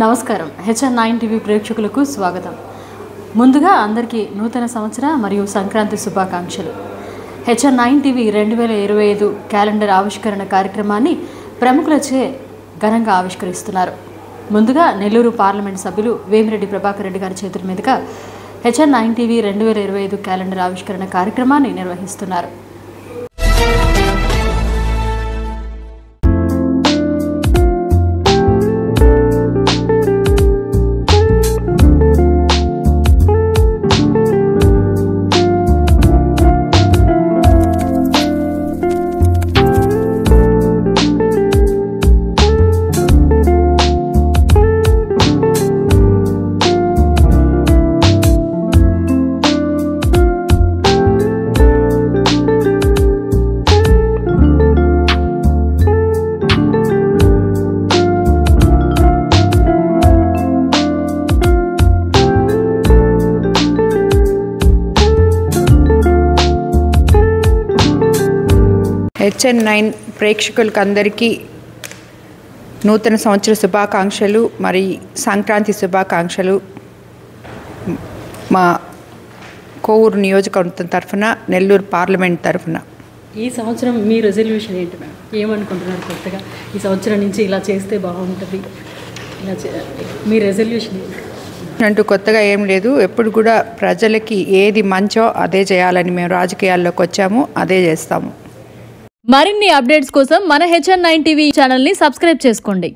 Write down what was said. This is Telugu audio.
నమస్కారం హెచ్ఎన్9 టీవీ ప్రేక్షకులకు స్వాగతం. ముందుగా అందరికీ నూతన సంవత్సర మరియు సంక్రాంతి శుభాకాంక్షలు. హెచ్ఎన్9 టీవీ 2025 క్యాలెండర్ ఆవిష్కరణ కార్యక్రమాన్ని ప్రముఖులచే ఘనంగా ఆవిష్కరిస్తున్నారు. ముందుగా నెల్లూరు పార్లమెంట్ సభ్యులు వేమిరెడ్డి ప్రభాకర్ రెడ్డి గారి చేతుల మీదుగా హెచ్ఎన్9 టీవీ 2025 క్యాలెండర్ ఆవిష్కరణ కార్యక్రమాన్ని నిర్వహిస్తున్నారు. హెచ్ఎన్9 ప్రేక్షకులకు అందరికీ నూతన సంవత్సర శుభాకాంక్షలు మరి సంక్రాంతి శుభాకాంక్షలు. మా కోవూరు నియోజకవర్గం తరఫున, నెల్లూరు పార్లమెంట్ తరఫున. ఈ సంవత్సరం మీ రెజల్యూషన్ ఏంటి మేడం? ఏమనుకుంటున్నారు కొత్తగా ఈ సంవత్సరం నుంచి ఇలా చేస్తే బాగుంటుంది, ఇలా మీ రెజల్యూషన్ అంటూ కొత్తగా ఏం లేదు. ఎప్పుడు కూడా ప్రజలకి ఏది మంచో అదే చేయాలని మేము రాజకీయాల్లోకి వచ్చాము, అదే చేస్తాము. మరిన్ని అప్డేట్స్ కోసం మన హెచ్ఎన్9 టీవీ ఛానల్ని సబ్స్క్రైబ్ చేసుకోండి.